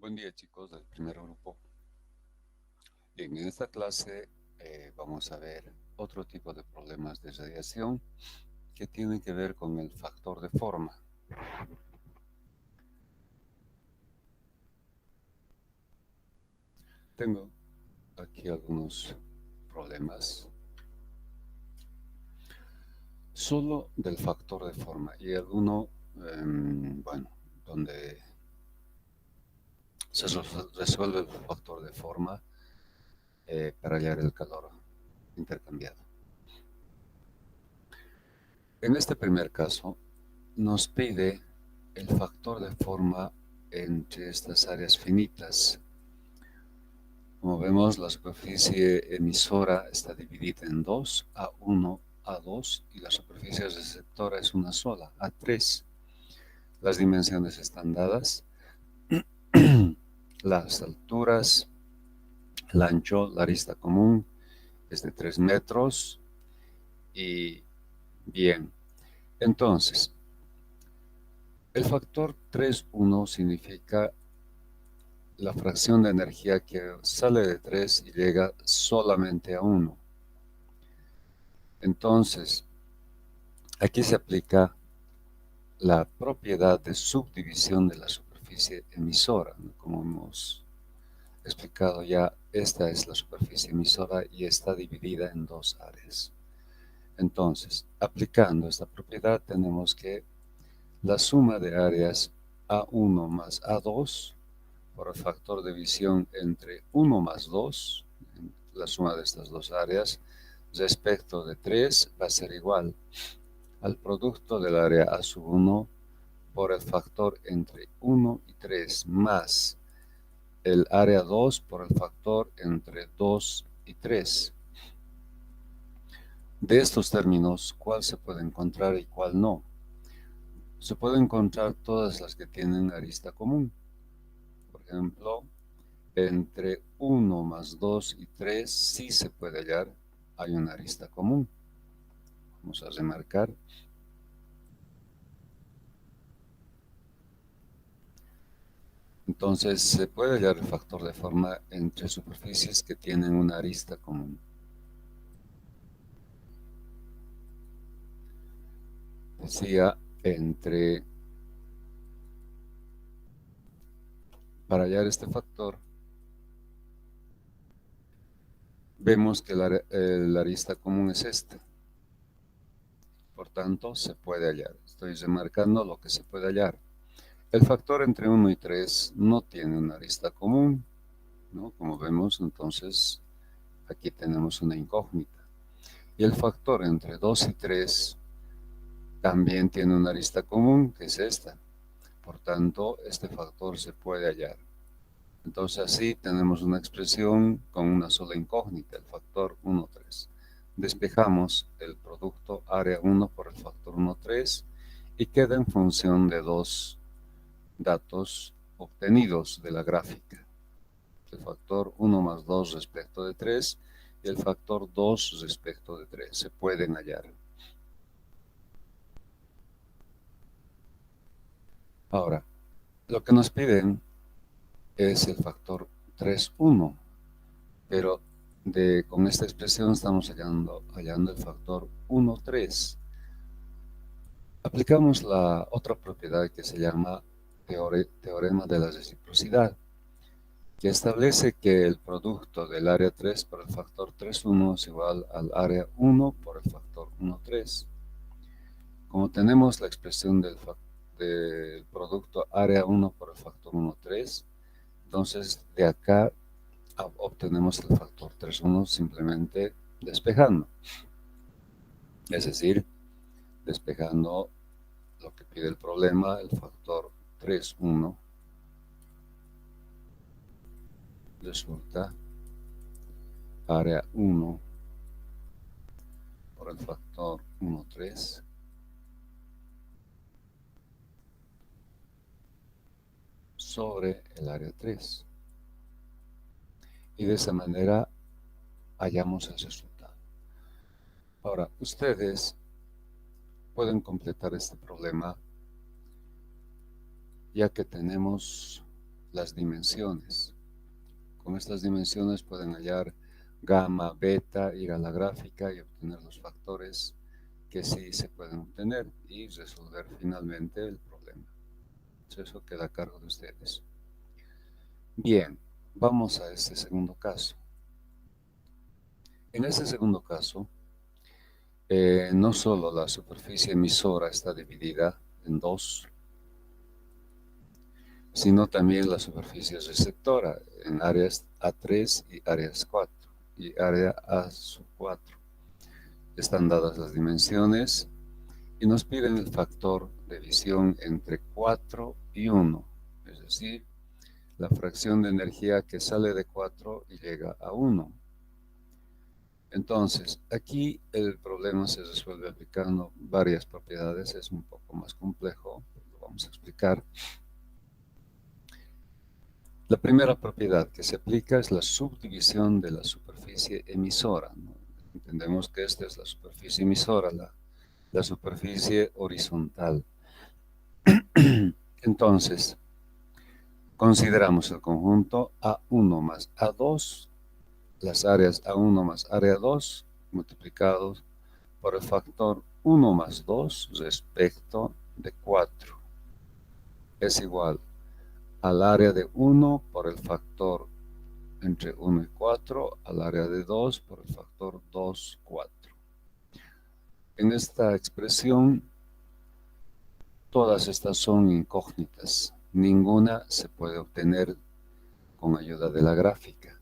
Buen día, chicos del primer grupo. Bien, en esta clase vamos a ver otro tipo de problemas de radiación que tienen que ver con el factor de forma. Tengo aquí algunos problemas solo del factor de forma y alguno, bueno, donde se resuelve el factor de forma para hallar el calor intercambiado. En este primer caso, nos pide el factor de forma entre estas áreas finitas. Como vemos, la superficie emisora está dividida en dos, A1, A2, y la superficie receptora es una sola, A3. Las dimensiones están dadas, las alturas, el ancho, la arista común es de 3 metros, y bien, entonces, el factor 3,1 significa la fracción de energía que sale de 3 y llega solamente a 1. Entonces, aquí se aplica la propiedad de subdivisión de la superficie emisora. Como hemos explicado ya, esta es la superficie emisora y está dividida en dos áreas. Entonces, aplicando esta propiedad, tenemos que la suma de áreas A1 más A2 por el factor de división entre 1 más 2, la suma de estas dos áreas, respecto de 3 va a ser igual al producto del área A sub 1 por el factor entre 1 y 3 más el área 2 por el factor entre 2 y 3. De estos términos, ¿cuál se puede encontrar y cuál no? Se puede encontrar todas las que tienen arista común. Por ejemplo, entre 1 más 2 y 3 sí se puede hallar, hay una arista común. Vamos a remarcar. Entonces, se puede hallar el factor de forma entre superficies que tienen una arista común. Decía, para hallar este factor, vemos que la arista común es esta. Por tanto, se puede hallar. Estoy remarcando lo que se puede hallar. El factor entre 1 y 3 no tiene una arista común, ¿no? Como vemos, entonces, aquí tenemos una incógnita. Y el factor entre 2 y 3 también tiene una arista común, que es esta. Por tanto, este factor se puede hallar. Entonces así tenemos una expresión con una sola incógnita, el factor 1, 3. Despejamos el producto área 1 por el factor 1, 3 y queda en función de dos datos obtenidos de la gráfica. El factor 1 más 2 respecto de 3 y el factor 2 respecto de 3 se pueden hallar. Ahora, lo que nos piden es el factor 3,1, pero con esta expresión estamos hallando el factor 1,3. Aplicamos la otra propiedad que se llama teorema de la reciprocidad, que establece que el producto del área 3 por el factor 3,1 es igual al área 1 por el factor 1,3. Como tenemos la expresión del producto área 1 por el factor 1,3, entonces de acá obtenemos el factor 3,1 simplemente despejando. Es decir, despejando lo que pide el problema, el factor 3,1 resulta área 1 por el factor 1,3 sobre el área 3. Y de esa manera hallamos el resultado. Ahora, ustedes pueden completar este problema ya que tenemos las dimensiones. Con estas dimensiones pueden hallar gamma, beta, ir a la gráfica y obtener los factores que sí se pueden obtener y resolver finalmente el problema. Entonces, eso queda a cargo de ustedes. Bien, vamos a este segundo caso. En este segundo caso, no solo la superficie emisora está dividida en dos, sino también la superficie receptora en áreas A3 y áreas 4 y área A4. Están dadas las dimensiones y nos piden el factor de visión entre 4 y 1, es decir, la fracción de energía que sale de 4 y llega a 1. Entonces, aquí el problema se resuelve aplicando varias propiedades, es un poco más complejo, lo vamos a explicar. La primera propiedad que se aplica es la subdivisión de la superficie emisora, ¿no? Entendemos que esta es la superficie emisora, la superficie horizontal. Entonces, consideramos el conjunto A1 más A2, las áreas A1 más área 2, multiplicados por el factor 1 más 2 respecto de 4. Es igual al área de 1 por el factor entre 1 y 4, al área de 2 por el factor 2, 4. En esta expresión, todas estas son incógnitas. Ninguna se puede obtener con ayuda de la gráfica.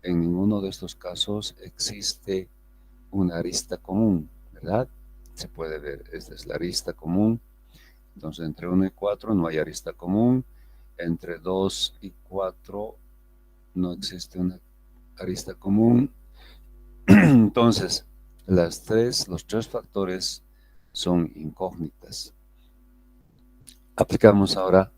En ninguno de estos casos existe una arista común, ¿verdad? Se puede ver, esta es la arista común. Entonces, entre 1 y 4 no hay arista común. Entre 2 y 4 no existe una arista común. Entonces, los tres factores son incógnitas. Aplicamos ahora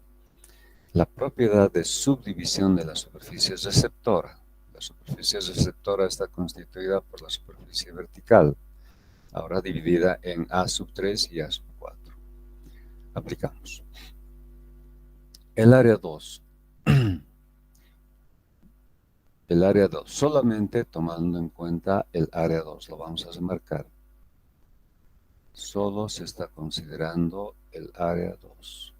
la propiedad de subdivisión de la superficie receptora. La superficie receptora está constituida por la superficie vertical, ahora dividida en A3 y A4. Aplicamos. El área 2. El área 2, solamente tomando en cuenta el área 2, lo vamos a remarcar. Solo se está considerando el área 2.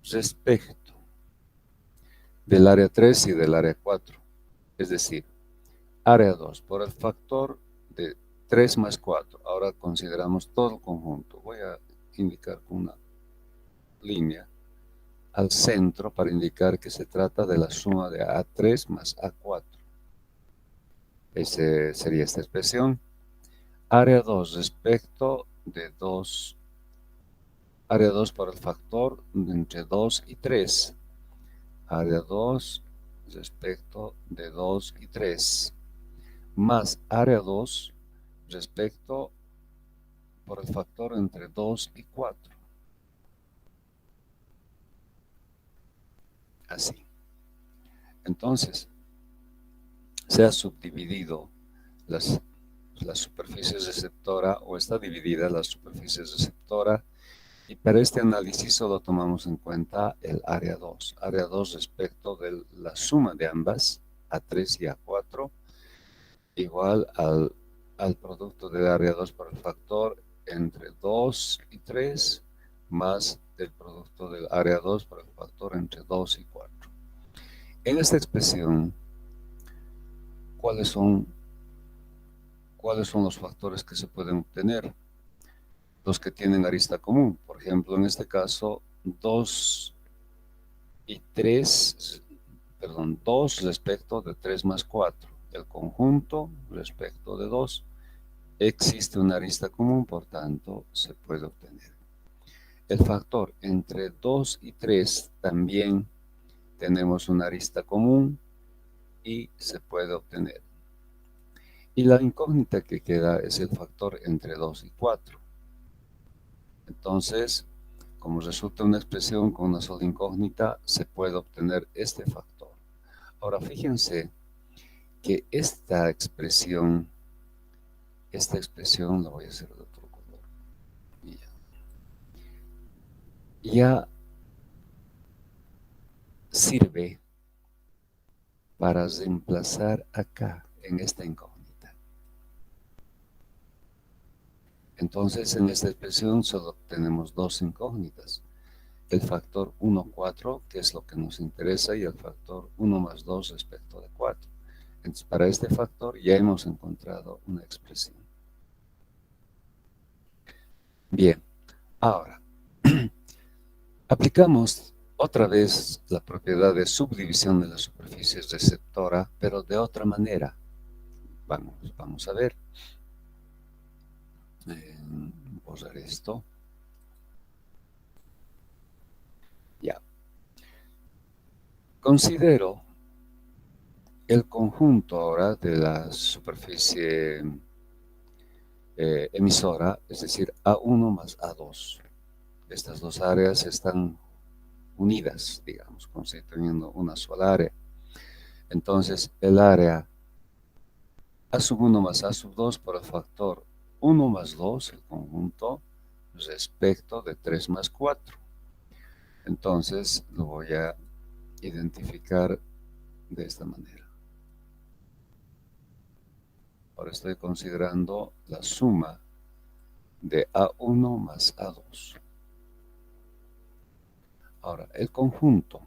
Respecto del área 3 y del área 4, es decir, área 2 por el factor de 3 más 4. Ahora consideramos todo el conjunto. Voy a indicar con una línea al centro para indicar que se trata de la suma de A3 más A4. Esa sería esta expresión. Área 2 respecto de 2. Área 2 por el factor entre 2 y 3. Área 2 respecto de 2 y 3. Más área 2 respecto por el factor entre 2 y 4. Así. Entonces, se ha subdividido la superficie receptora o está dividida la superficie receptora y para este análisis solo tomamos en cuenta el área 2. Área 2 respecto de la suma de ambas, A3 y A4, igual al producto del área 2 por el factor entre 2 y 3 más el producto del área 2 por el factor entre 2 y 4. En esta expresión, ¿cuáles son los factores que se pueden obtener? Los que tienen arista común. Por ejemplo, en este caso, 2 y 3, perdón, 2 respecto de 3 más 4. El conjunto respecto de 2. Existe una arista común, por tanto, se puede obtener. El factor entre 2 y 3 también tenemos una arista común y se puede obtener. Y la incógnita que queda es el factor entre 2 y 4. Entonces, como resulta una expresión con una sola incógnita, se puede obtener este factor. Ahora fíjense que esta expresión la voy a hacer de otro color. Ya sirve para reemplazar acá en esta incógnita. Entonces en esta expresión solo tenemos dos incógnitas. El factor 1, 4, que es lo que nos interesa, y el factor 1 más 2 respecto de 4. Entonces para este factor ya hemos encontrado una expresión. Bien, ahora aplicamos otra vez la propiedad de subdivisión de la superficie receptora, pero de otra manera. Vamos a ver. Borrar esto. Ya. Considero el conjunto ahora de la superficie emisora, es decir, A1 más A2. Estas dos áreas están unidas, digamos, constituyendo una sola área. Entonces, el área A sub 1 más A sub 2 por el factor 1 más 2, el conjunto, respecto de 3 más 4. Entonces, lo voy a identificar de esta manera. Ahora estoy considerando la suma de A1 más A2. Ahora, el conjunto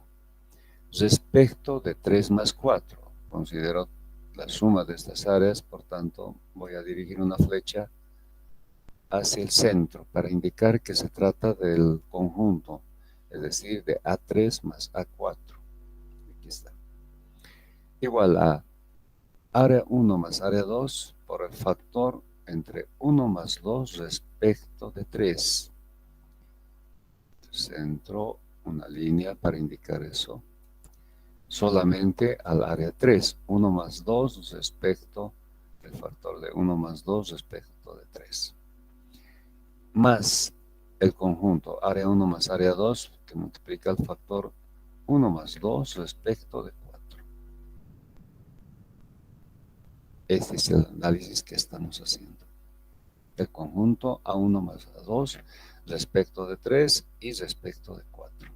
respecto de 3 más 4. Considero la suma de estas áreas, por tanto, voy a dirigir una flecha hacia el centro para indicar que se trata del conjunto, es decir, de A3 más A4. Aquí está. Igual a área 1 más área 2 por el factor entre 1 más 2 respecto de 3. Centro una línea para indicar eso. Solamente al área 3, 1 más 2 respecto del factor de 1 más 2 respecto de 3. Más el conjunto área 1 más área 2 que multiplica el factor 1 más 2 respecto de 4. Este es el análisis que estamos haciendo. El conjunto A1 más A2 respecto de 3 y respecto de 4.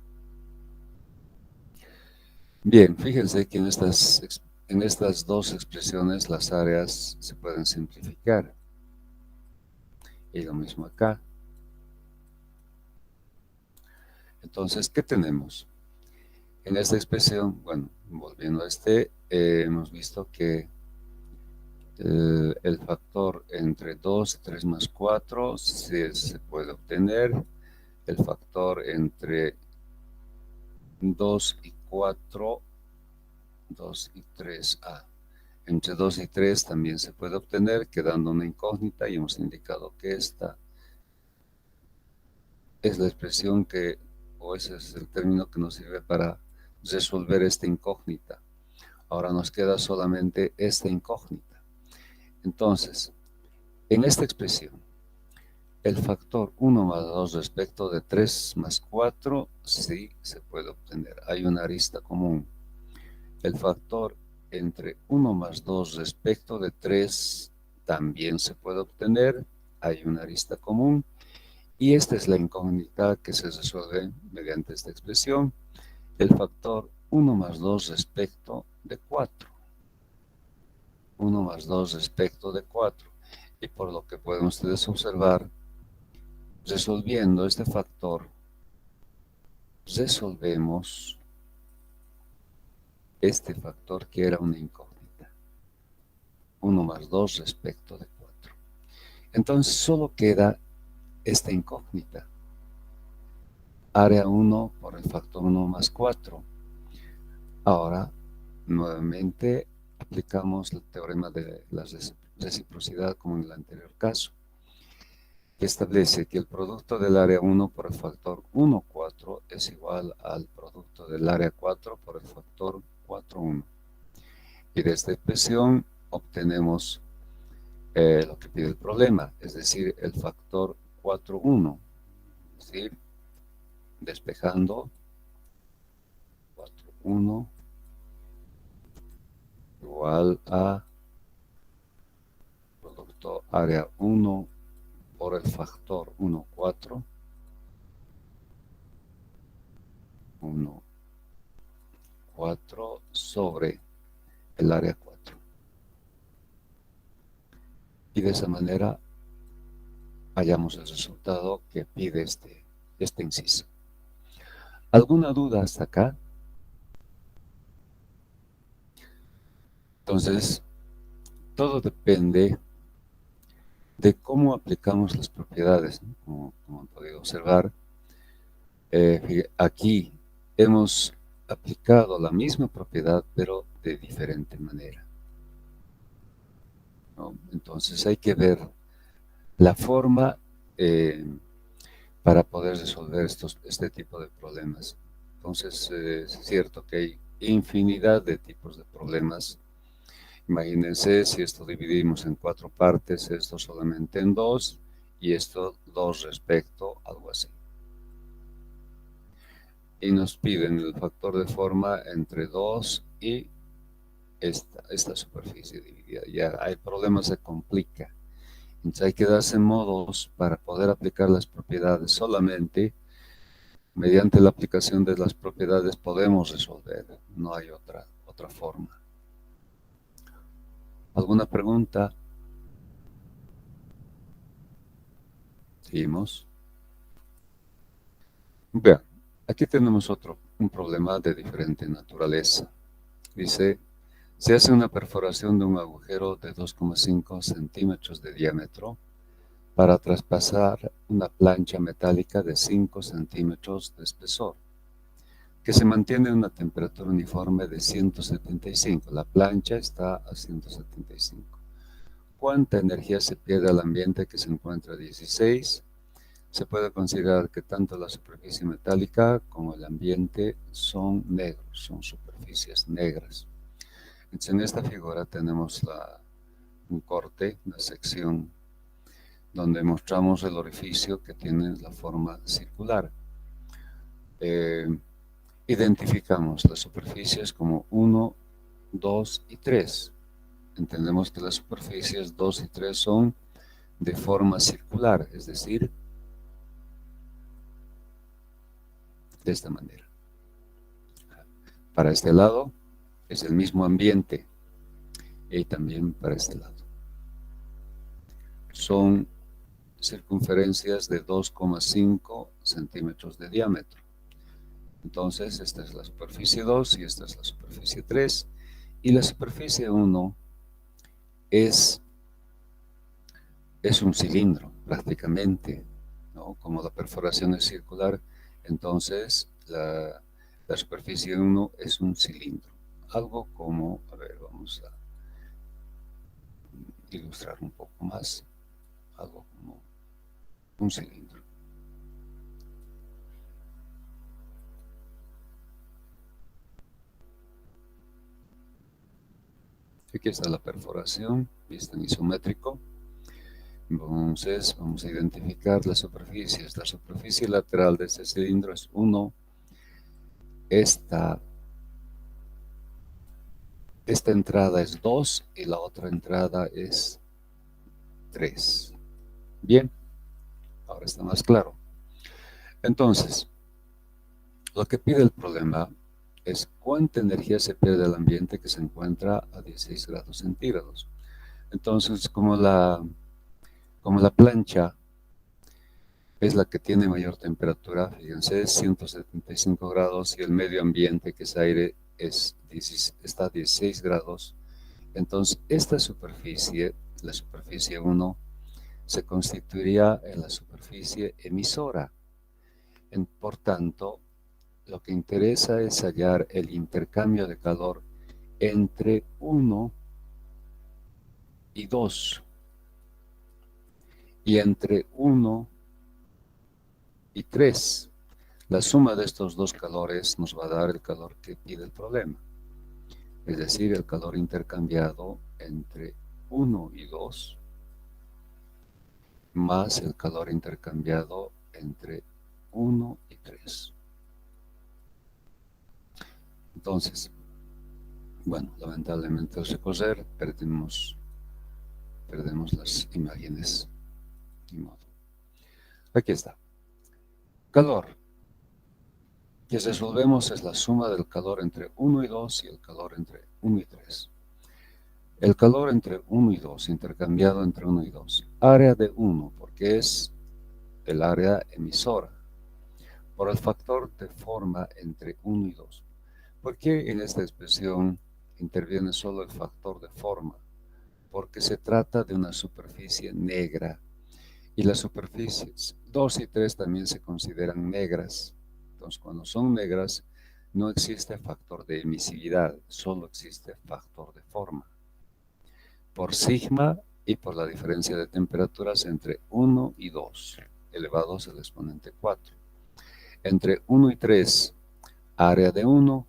Bien, fíjense que en estas dos expresiones las áreas se pueden simplificar. Y lo mismo acá. Entonces, ¿qué tenemos? En esta expresión, bueno, volviendo a hemos visto que el factor entre 2 y 3 más 4 se puede obtener. El factor entre 2 y 4, 2 y 3a. Entre 2 y 3 también se puede obtener, quedando una incógnita, y hemos indicado que esta es la expresión o ese es el término que nos sirve para resolver esta incógnita. Ahora nos queda solamente esta incógnita. Entonces, en esta expresión, el factor 1 más 2 respecto de 3 más 4 sí se puede obtener. Hay una arista común. El factor entre 1 más 2 respecto de 3 también se puede obtener. Hay una arista común. Y esta es la incógnita que se resuelve mediante esta expresión. El factor 1 más 2 respecto de 4. 1 más 2 respecto de 4. Y por lo que pueden ustedes observar, resolviendo este factor, resolvemos este factor que era una incógnita. 1 más 2 respecto de 4. Entonces solo queda esta incógnita. Área 1 por el factor 1 más 4. Ahora, nuevamente, aplicamos el teorema de la reciprocidad como en el anterior caso, que establece que el producto del área 1 por el factor 1, 4 es igual al producto del área 4 por el factor 4, 1. Y de esta expresión obtenemos lo que pide el problema, es decir, el factor 4, 1. Es decir, despejando 4, 1 igual a producto área 1 por el factor 1, 4, 1, 4 sobre el área 4. Y de esa manera hallamos el resultado que pide este inciso. ¿Alguna duda hasta acá? Entonces, todo depende de cómo aplicamos las propiedades, ¿no? Como han podido observar, aquí hemos aplicado la misma propiedad, pero de diferente manera, ¿no? Entonces hay que ver la forma para poder resolver este tipo de problemas. Entonces es cierto que hay infinidad de tipos de problemas. Imagínense si esto dividimos en 4 partes, esto solamente en 2 y esto 2 respecto, algo así. Y nos piden el factor de forma entre 2 y esta superficie dividida. Ya el problema se complica. Entonces hay que darse modos para poder aplicar las propiedades. Solamente mediante la aplicación de las propiedades podemos resolver. No hay otra forma. ¿Alguna pregunta? Seguimos. Vean, aquí tenemos un problema de diferente naturaleza. Dice, se hace una perforación de un agujero de 2,5 centímetros de diámetro para traspasar una plancha metálica de 5 centímetros de espesor, que se mantiene a una temperatura uniforme de 175. La plancha está a 175. ¿Cuánta energía se pierde al ambiente que se encuentra a 16? Se puede considerar que tanto la superficie metálica como el ambiente son negros, son superficies negras. Entonces, en esta figura tenemos un corte, una sección donde mostramos el orificio que tiene la forma circular. Identificamos las superficies como 1, 2 y 3. Entendemos que las superficies 2 y 3 son de forma circular, es decir, de esta manera. Para este lado es el mismo ambiente y también para este lado. Son circunferencias de 2,5 centímetros de diámetro. Entonces, esta es la superficie 2 y esta es la superficie 3. Y la superficie 1 es un cilindro, prácticamente, ¿no? Como la perforación es circular, entonces la superficie 1 es un cilindro. Algo como, a ver, vamos a ilustrar un poco más. Algo como un cilindro. Aquí está la perforación, vista en isométrico. Entonces vamos a identificar las superficies. La superficie lateral de este cilindro es 1. Esta entrada es 2 y la otra entrada es 3. Bien, ahora está más claro. Entonces, lo que pide el problema es cuánta energía se pierde al ambiente que se encuentra a 16 grados centígrados. Entonces, como la plancha es la que tiene mayor temperatura, fíjense, 175 grados y el medio ambiente, que es aire, está a 16 grados. Entonces, esta superficie, la superficie 1, se constituiría en la superficie emisora. Por tanto, lo que interesa es hallar el intercambio de calor entre 1 y 2, y entre 1 y 3. La suma de estos dos calores nos va a dar el calor que pide el problema, es decir, el calor intercambiado entre 1 y 2 más el calor intercambiado entre 1 y 3. Entonces, Bueno, lamentablemente al recoger perdemos las imágenes. Ni modo. Aquí está. Calor. Que resolvemos es la suma del calor entre 1 y 2 y el calor entre 1 y 3. El calor entre 1 y 2 intercambiado entre 1 y 2. Área de 1, porque es el área emisora, por el factor de forma entre 1 y 2. ¿Por qué en esta expresión interviene solo el factor de forma? Porque se trata de una superficie negra y las superficies 2 y 3 también se consideran negras. Entonces, cuando son negras, no existe factor de emisividad, solo existe factor de forma. Por sigma y por la diferencia de temperaturas entre 1 y 2, elevados al exponente 4. Entre 1 y 3, área de 1,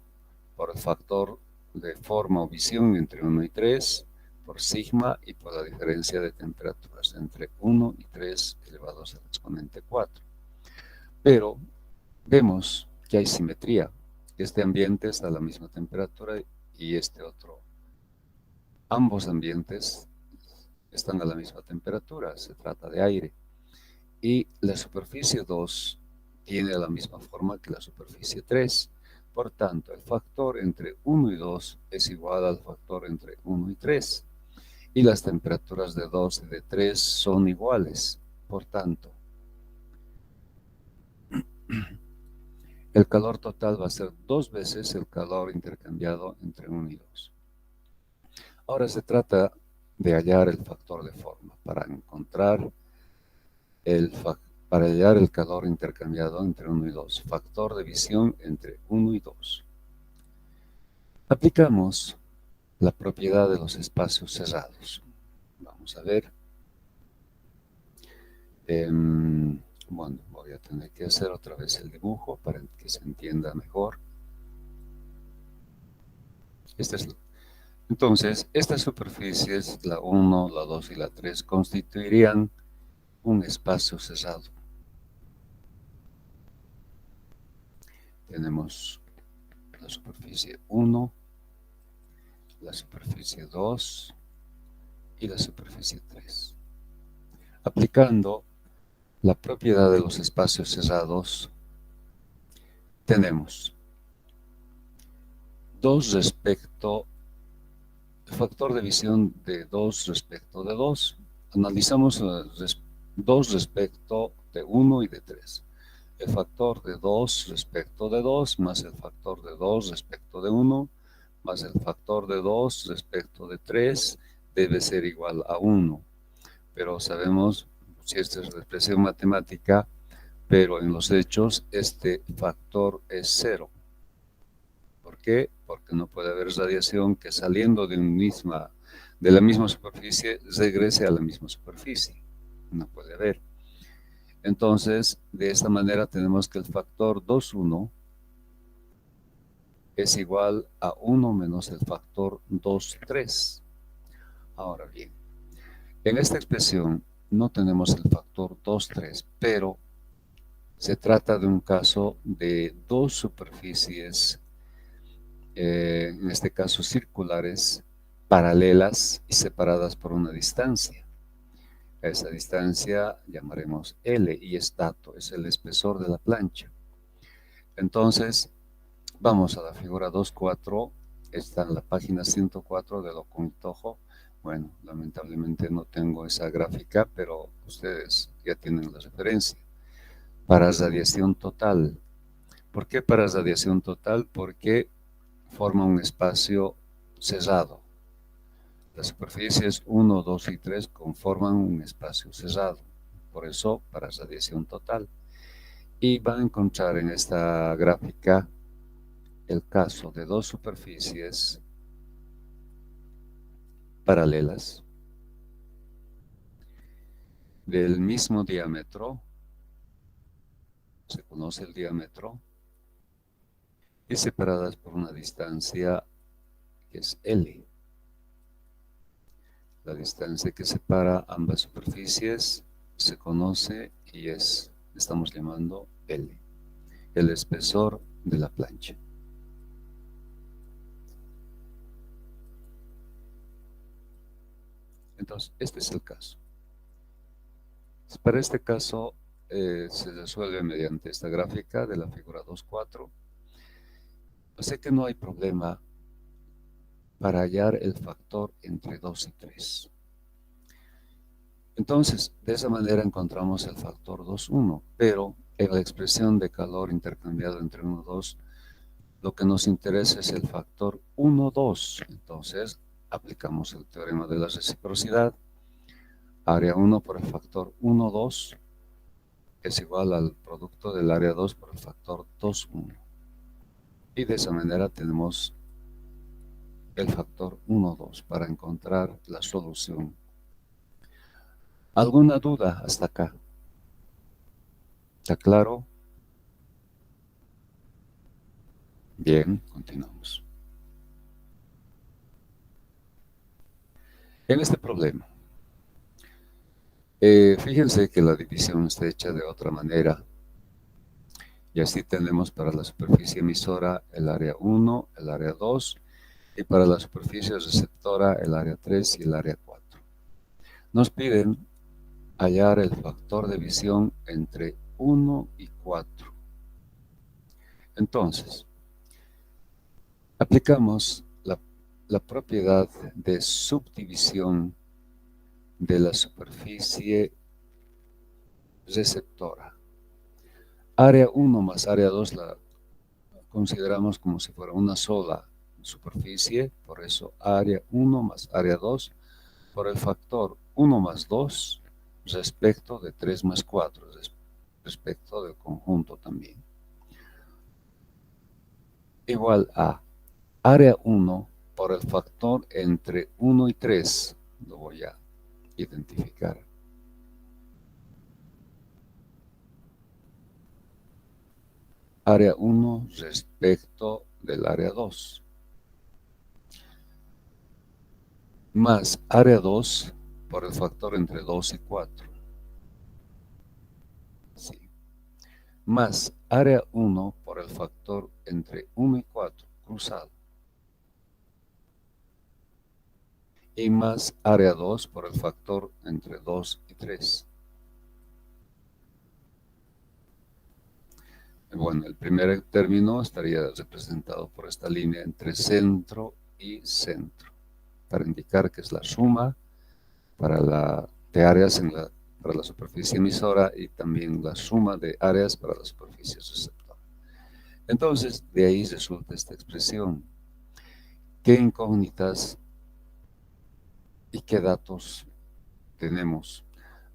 por el factor de forma o visión entre 1 y 3, por sigma y por la diferencia de temperaturas entre 1 y 3 elevados al exponente 4. Pero vemos que hay simetría. Este ambiente está a la misma temperatura y este otro. Ambos ambientes están a la misma temperatura, se trata de aire. Y la superficie 2 tiene la misma forma que la superficie 3. Por tanto, el factor entre 1 y 2 es igual al factor entre 1 y 3. Y las temperaturas de 2 y de 3 son iguales. Por tanto, el calor total va a ser 2 veces el calor intercambiado entre 1 y 2. Ahora se trata de hallar el factor de forma para encontrar para hallar el calor intercambiado entre 1 y 2. Factor de visión entre 1 y 2. Aplicamos la propiedad de los espacios cerrados. Vamos a ver. Bueno, voy a tener que hacer otra vez el dibujo para que se entienda mejor. Entonces, estas superficies, la 1, la 2 y la 3, constituirían un espacio cerrado. Tenemos la superficie 1, la superficie 2 y la superficie 3. Aplicando la propiedad de los espacios cerrados, tenemos 2 respecto, el factor de visión de 2 respecto de 2. Analizamos 2 respecto de 1 y de 3. El factor de 2 respecto de 2 más el factor de 2 respecto de 1 más el factor de 2 respecto de 3 debe ser igual a 1. Pero sabemos, si esta es la expresión matemática, pero en los hechos este factor es 0. ¿Por qué? Porque no puede haber radiación que saliendo de la misma superficie regrese a la misma superficie. No puede haber. Entonces, de esta manera tenemos que el factor 2,1 es igual a 1 menos el factor 2,3. Ahora bien, en esta expresión no tenemos el factor 2,3, pero se trata de un caso de 2 superficies, en este caso circulares, paralelas y separadas por una distancia. A esa distancia llamaremos L y es dato, es el espesor de la plancha. Entonces, vamos a la figura 2.4, está en la página 104 de Loconitojo. Bueno, lamentablemente no tengo esa gráfica, pero ustedes ya tienen la referencia. Para radiación total. ¿Por qué para radiación total? Porque forma un espacio cerrado. Las superficies 1, 2 y 3 conforman un espacio cerrado. Por eso, para radiación total. Y van a encontrar en esta gráfica el caso de 2 superficies paralelas del mismo diámetro, se conoce el diámetro, y separadas por una distancia que es L. La distancia que separa ambas superficies se conoce y estamos llamando L, el espesor de la plancha. Entonces, este es el caso. Para este caso, se resuelve mediante esta gráfica de la figura 2.4. Sé que no hay problema para hallar el factor entre 2 y 3. Entonces, de esa manera encontramos el factor 2,1, pero en la expresión de calor intercambiado entre 1 y 2, lo que nos interesa es el factor 1,2. Entonces, aplicamos el teorema de la reciprocidad. Área 1 por el factor 1,2 es igual al producto del área 2 por el factor 2,1. Y de esa manera tenemos el factor 1,2 para encontrar la solución. ¿Alguna duda hasta acá? ¿Está claro? Bien, continuamos. En este problema, fíjense que la división está hecha de otra manera. Y así tenemos para la superficie emisora el área 1, el área 2, y para la superficie receptora el área 3 y el área 4. Nos piden hallar el factor de visión entre 1 y 4. Entonces, aplicamos la propiedad de subdivisión de la superficie receptora. Área 1 más área 2 la consideramos como si fuera una sola superficie, por eso área 1 más área 2 por el factor 1 más 2 respecto de 3 más 4, respecto del conjunto también. Igual a área 1 por el factor entre 1 y 3, lo voy a identificar. Área 1 respecto del área 2. Más área 2 por el factor entre 2 y 4. Sí. Más área 1 por el factor entre 1 y 4, cruzado. Y más área 2 por el factor entre 2 y 3. Bueno, el primer término estaría representado por esta línea entre centro y centro, para indicar que es la suma de áreas para la superficie emisora y también la suma de áreas para la superficie receptora. Entonces, de ahí resulta esta expresión. ¿Qué incógnitas y qué datos tenemos?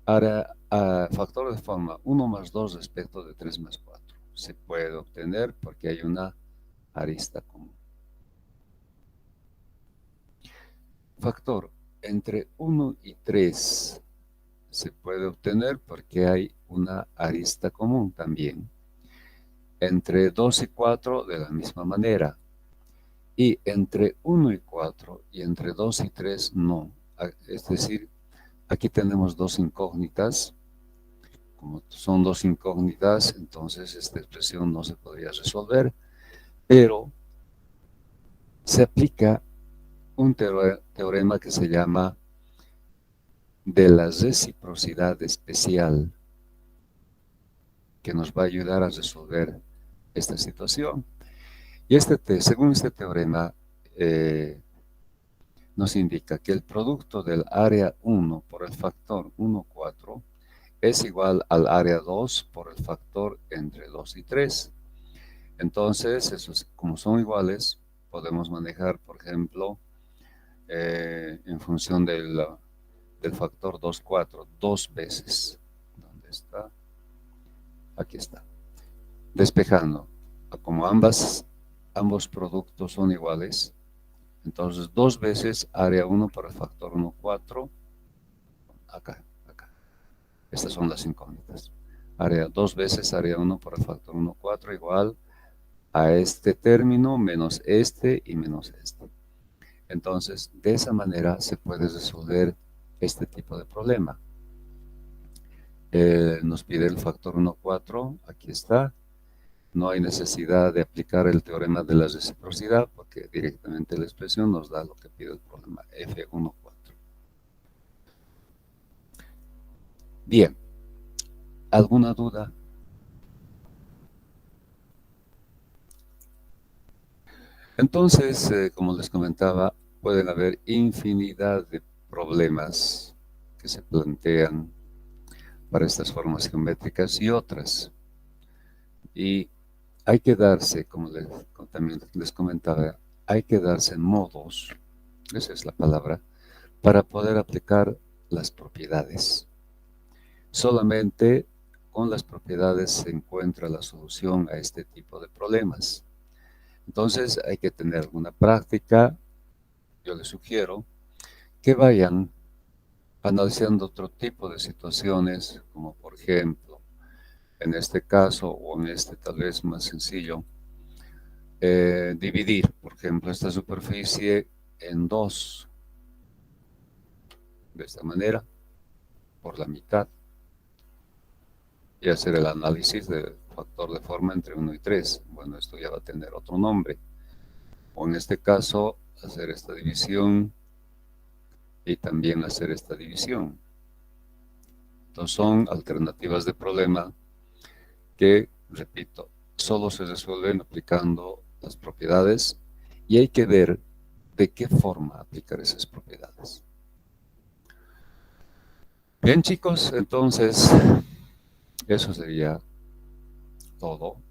Factor de forma 1 más 2 respecto de 3 más 4. Se puede obtener porque hay una arista común. Factor entre 1 y 3 se puede obtener porque hay una arista común también. Entre 2 y 4 de la misma manera. Y entre 1 y 4 y entre 2 y 3 no. Es decir, aquí tenemos dos incógnitas. Como son dos incógnitas, entonces esta expresión no se podría resolver, pero se aplica un teorema que se llama de la reciprocidad especial, que nos va a ayudar a resolver esta situación. Y según este teorema, nos indica que el producto del área 1 por el factor 1,4 es igual al área 2 por el factor entre 2 y 3. Entonces, como son iguales, podemos manejar, por ejemplo, en función del factor 2,4, dos veces. ¿Dónde está? Aquí está. Despejando. Como ambos productos son iguales, entonces dos veces área 1 por el factor 1,4, acá. Estas son las incógnitas. Dos veces área 1 por el factor 1,4 igual a este término menos este y menos este. Entonces, de esa manera se puede resolver este tipo de problema. Nos pide el factor 1,4, aquí está. No hay necesidad de aplicar el teorema de la reciprocidad porque directamente la expresión nos da lo que pide el problema, F1,4. Bien, ¿alguna duda? Entonces, como les comentaba, pueden haber infinidad de problemas que se plantean para estas formas geométricas y otras. Y hay que darse, como también les comentaba, hay que darse modos, esa es la palabra, para poder aplicar las propiedades. Solamente con las propiedades se encuentra la solución a este tipo de problemas. Entonces hay que tener alguna práctica. Yo les sugiero que vayan analizando otro tipo de situaciones, como por ejemplo, en este caso o en este tal vez más sencillo, dividir, por ejemplo, esta superficie en dos, de esta manera, por la mitad, y hacer el análisis del factor de forma entre 1 y 3. Bueno, esto ya va a tener otro nombre. O en este caso, hacer esta división y también hacer esta división. Entonces son alternativas de problema que, repito, solo se resuelven aplicando las propiedades y hay que ver de qué forma aplicar esas propiedades. Bien, chicos, entonces eso sería todo.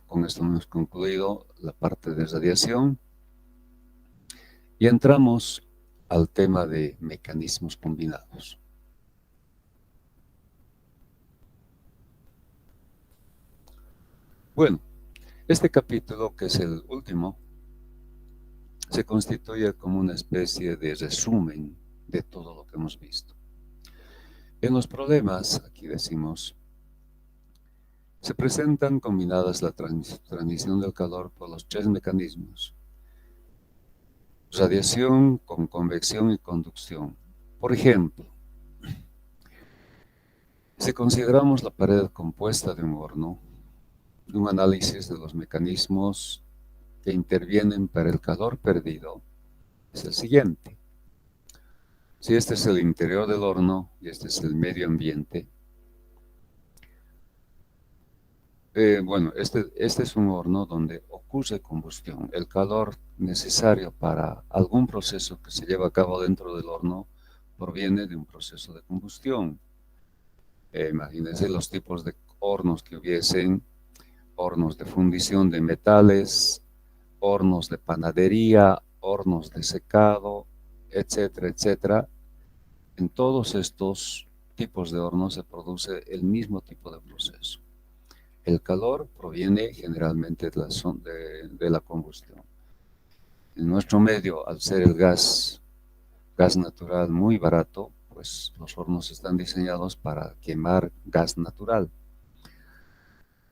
Con esto hemos concluido la parte de radiación y entramos al tema de mecanismos combinados. Bueno, este capítulo, que es el último, se constituye como una especie de resumen de todo lo que hemos visto. En los problemas, aquí decimos, se presentan combinadas la transmisión del calor por los tres mecanismos: radiación con convección y conducción. Por ejemplo, si consideramos la pared compuesta de un horno, un análisis de los mecanismos que intervienen para el calor perdido es el siguiente. Si este es el interior del horno y este es el medio ambiente, bueno, este es un horno donde ocurre combustión. El calor necesario para algún proceso que se lleva a cabo dentro del horno proviene de un proceso de combustión. Imagínense los tipos de hornos que hubiesen: hornos de fundición de metales, hornos de panadería, hornos de secado, etcétera, etcétera. En todos estos tipos de hornos se produce el mismo tipo de proceso. El calor proviene generalmente de la combustión. En nuestro medio, al ser el gas natural muy barato, pues los hornos están diseñados para quemar gas natural.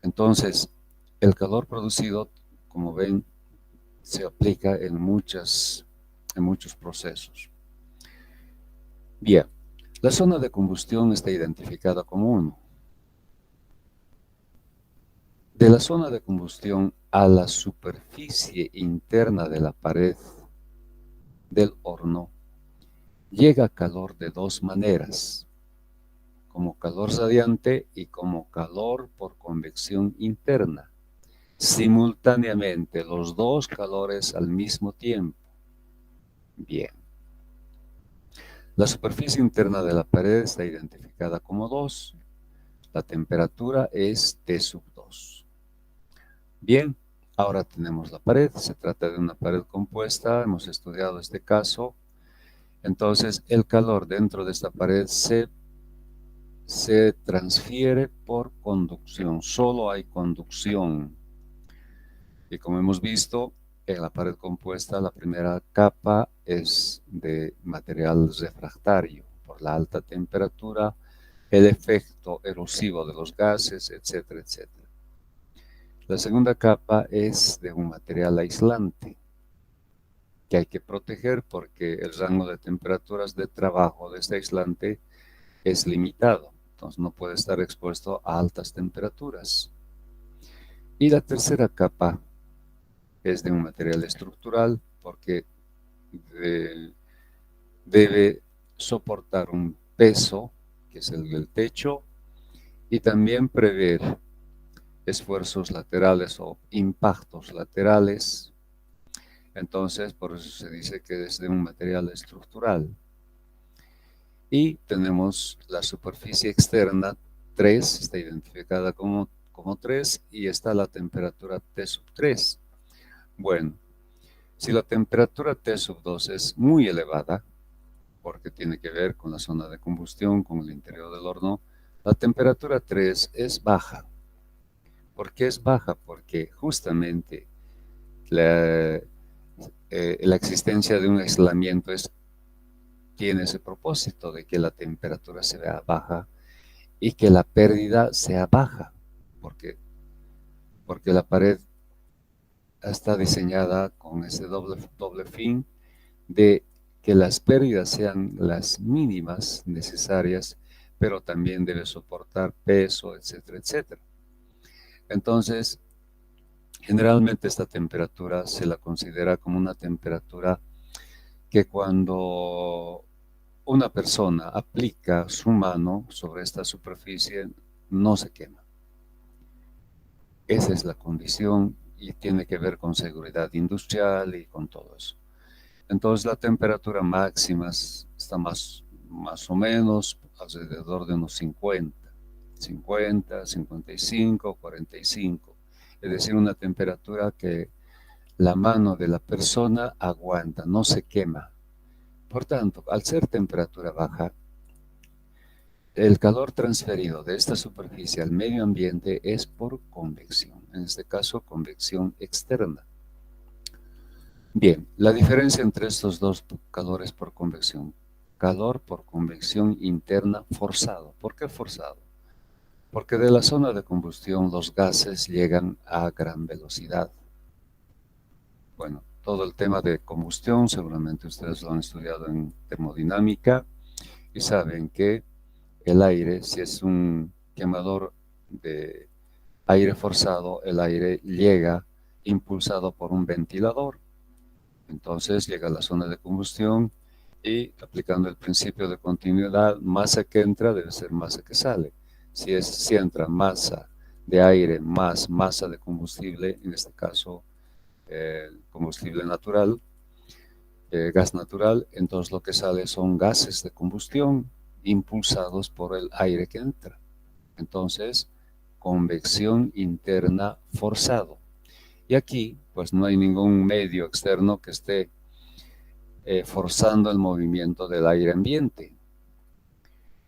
Entonces, el calor producido, como ven, se aplica en muchos procesos. Bien, la zona de combustión está identificada como 1. De la zona de combustión a la superficie interna de la pared del horno llega calor de dos maneras: como calor radiante y como calor por convección interna, simultáneamente, los dos calores al mismo tiempo. Bien. La superficie interna de la pared está identificada como 2. La temperatura es T sub 2. Bien, ahora tenemos la pared. Se trata de una pared compuesta. Hemos estudiado este caso. Entonces, el calor dentro de esta pared se transfiere por conducción. Solo hay conducción. Y como hemos visto, en la pared compuesta, la primera capa es de material refractario por la alta temperatura, el efecto erosivo de los gases, etcétera, etcétera. La segunda capa es de un material aislante que hay que proteger porque el rango de temperaturas de trabajo de este aislante es limitado. Entonces no puede estar expuesto a altas temperaturas. Y la tercera capa es de un material estructural porque debe soportar un peso que es el del techo, y también prever esfuerzos laterales o impactos laterales. Entonces, por eso se dice que es de un material estructural. Y tenemos la superficie externa 3, está identificada como 3, y está la temperatura T sub 3. Bueno, si la temperatura T sub 2 es muy elevada, porque tiene que ver con la zona de combustión, con el interior del horno, la temperatura 3 es baja. ¿Por qué es baja? Porque justamente la existencia de un aislamiento tiene ese propósito de que la temperatura se vea baja y que la pérdida sea baja, porque, porque la pared está diseñada con ese doble fin de que las pérdidas sean las mínimas necesarias, pero también debe soportar peso, etcétera, etcétera. Entonces, generalmente esta temperatura se la considera como una temperatura que cuando una persona aplica su mano sobre esta superficie no se quema. Esa es la condición y tiene que ver con seguridad industrial y con todo eso. Entonces la temperatura máxima está más o menos alrededor de unos 50, 55, 45. Es decir, una temperatura que la mano de la persona aguanta, no se quema. Por tanto, al ser temperatura baja, el calor transferido de esta superficie al medio ambiente es por convección, en este caso convección externa. Bien, la diferencia entre estos dos calores por convección. Calor por convección interna forzado. ¿Por qué forzado? Porque de la zona de combustión los gases llegan a gran velocidad. Bueno, todo el tema de combustión seguramente ustedes lo han estudiado en termodinámica y saben que el aire, si es un quemador de aire forzado, el aire llega impulsado por un ventilador. Entonces llega a la zona de combustión y aplicando el principio de continuidad, masa que entra debe ser masa que sale. Si entra masa de aire más masa de combustible, en este caso combustible natural, gas natural, entonces lo que sale son gases de combustión impulsados por el aire que entra. Entonces, convección interna forzado. Y aquí, pues no hay ningún medio externo que esté forzando el movimiento del aire ambiente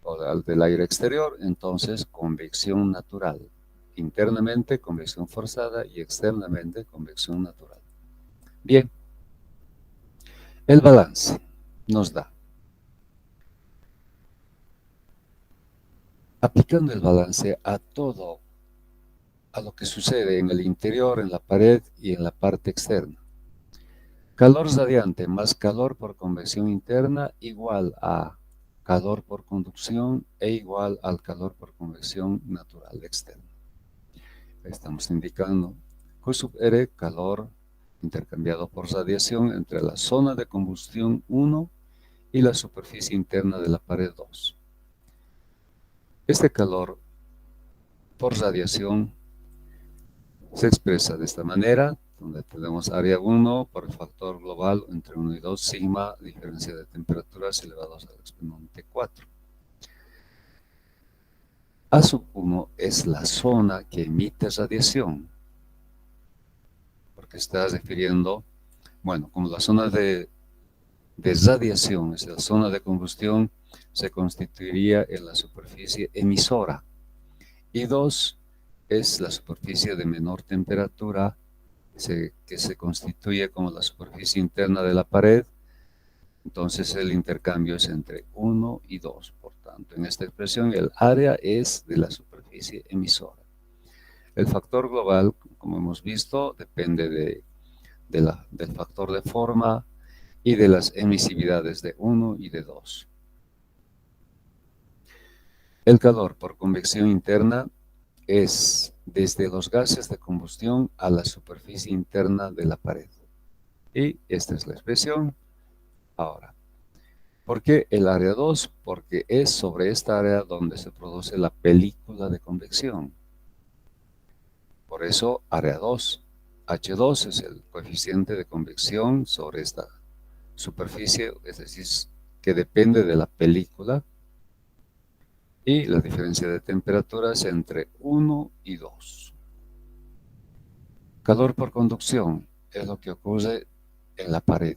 o del aire exterior, entonces convección natural. Internamente convección forzada y externamente convección natural. Bien, el balance nos da. Aplicando el balance a todo, a lo que sucede en el interior, en la pared y en la parte externa. Calor radiante más calor por convección interna igual a calor por conducción e igual al calor por convección natural externa. Estamos indicando Q sub R, calor intercambiado por radiación entre la zona de combustión 1 y la superficie interna de la pared 2. Este calor por radiación se expresa de esta manera, donde tenemos área 1 por el factor global entre 1 y 2, sigma, diferencia de temperaturas elevados al exponente 4. A sub 1 es la zona que emite radiación, porque está refiriendo, bueno, como la zona de radiación es la zona de combustión, se constituiría en la superficie emisora. Y 2 es la superficie de menor temperatura, que se constituye como la superficie interna de la pared. Entonces el intercambio es entre 1 y 2. Por tanto, en esta expresión el área es de la superficie emisora. El factor global, como hemos visto, depende del factor de forma y de las emisividades de 1 y de 2. El calor por convección interna es desde los gases de combustión a la superficie interna de la pared. Y esta es la expresión. Ahora, ¿Por qué el área 2? Porque es sobre esta área donde se produce la película de convección. Por eso área 2. H2 es el coeficiente de convección sobre esta superficie, es decir, que depende de la película, y la diferencia de temperaturas entre 1 y 2. Calor por conducción es lo que ocurre en la pared,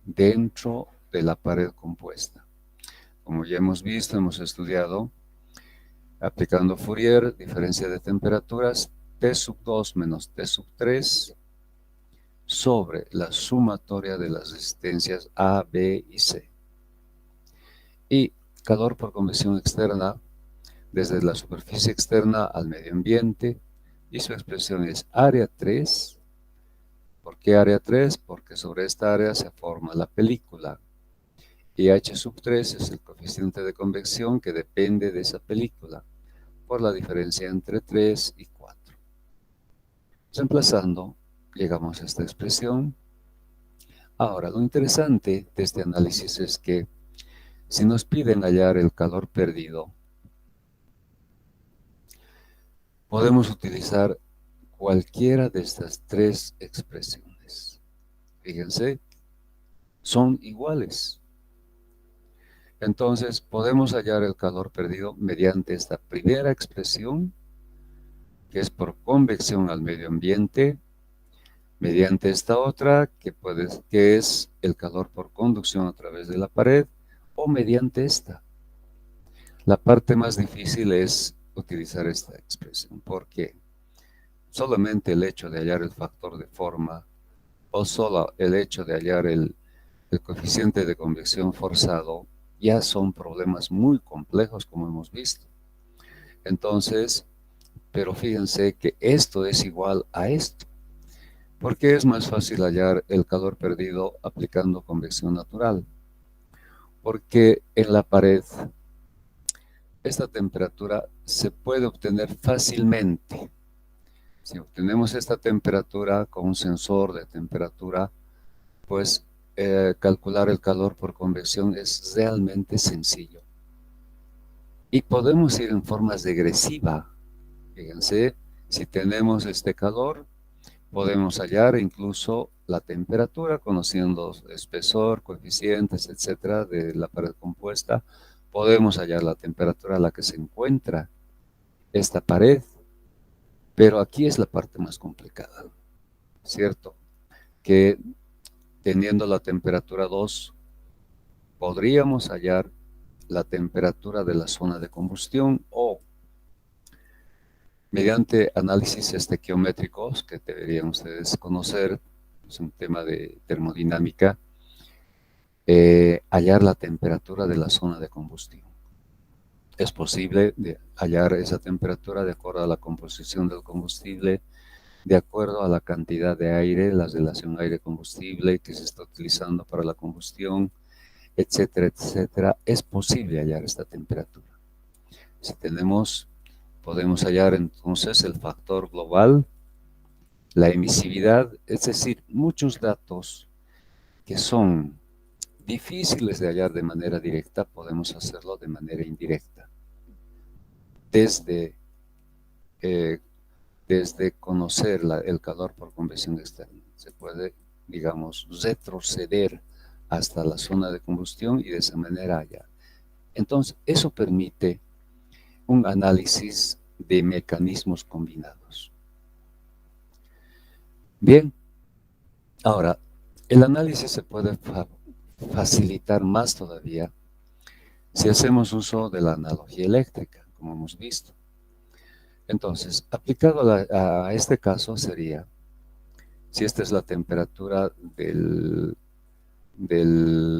dentro de la pared compuesta. Como ya hemos visto, hemos estudiado, aplicando Fourier, diferencia de temperaturas, T sub 2 menos T sub 3 sobre la sumatoria de las resistencias A, B y C. Y calor por convección externa, desde la superficie externa al medio ambiente, y su expresión es área 3. ¿Por qué área 3? Porque sobre esta área se forma la película, y H sub 3 es el coeficiente de convección que depende de esa película, por la diferencia entre 3 y 4. Reemplazando, llegamos a esta expresión. Ahora, lo interesante de este análisis es que si nos piden hallar el calor perdido, podemos utilizar cualquiera de estas tres expresiones. Fíjense, son iguales. Entonces, podemos hallar el calor perdido mediante esta primera expresión, que es por convección al medio ambiente, mediante esta otra, que es el calor por conducción a través de la pared, o mediante esta. La parte más difícil es utilizar esta expresión, porque solamente el hecho de hallar el factor de forma, o solo el hecho de hallar el coeficiente de convección forzado, ya son problemas muy complejos, como hemos visto. Entonces, pero fíjense que esto es igual a esto. ¿Por qué es más fácil hallar el calor perdido aplicando convección natural? Porque en la pared esta temperatura se puede obtener fácilmente. Si obtenemos esta temperatura con un sensor de temperatura, pues calcular el calor por convección es realmente sencillo. Y podemos ir en forma regresiva. Fíjense, si tenemos este calor, podemos hallar incluso la temperatura, conociendo espesor, coeficientes, etcétera, de la pared compuesta. Podemos hallar la temperatura a la que se encuentra esta pared, pero aquí es la parte más complicada, ¿cierto? Que teniendo la temperatura 2, podríamos hallar la temperatura de la zona de combustión, o mediante análisis estequiométricos, que deberían ustedes conocer, es un tema de termodinámica, hallar la temperatura de la zona de combustión. Es posible hallar esa temperatura de acuerdo a la composición del combustible, de acuerdo a la cantidad de aire, la relación aire-combustible que se está utilizando para la combustión, etcétera, etcétera. Es posible hallar esta temperatura. Si podemos hallar entonces el factor global, la emisividad, es decir, muchos datos que son difíciles de hallar de manera directa, podemos hacerlo de manera indirecta. Desde, eh, desde conocer el calor por convección externa, se puede, digamos, retroceder hasta la zona de combustión y de esa manera hallar. Entonces, eso permite un análisis de mecanismos combinados. Bien, ahora, el análisis se puede facilitar más todavía si hacemos uso de la analogía eléctrica, como hemos visto. Entonces, aplicado a este caso sería, si esta es la temperatura de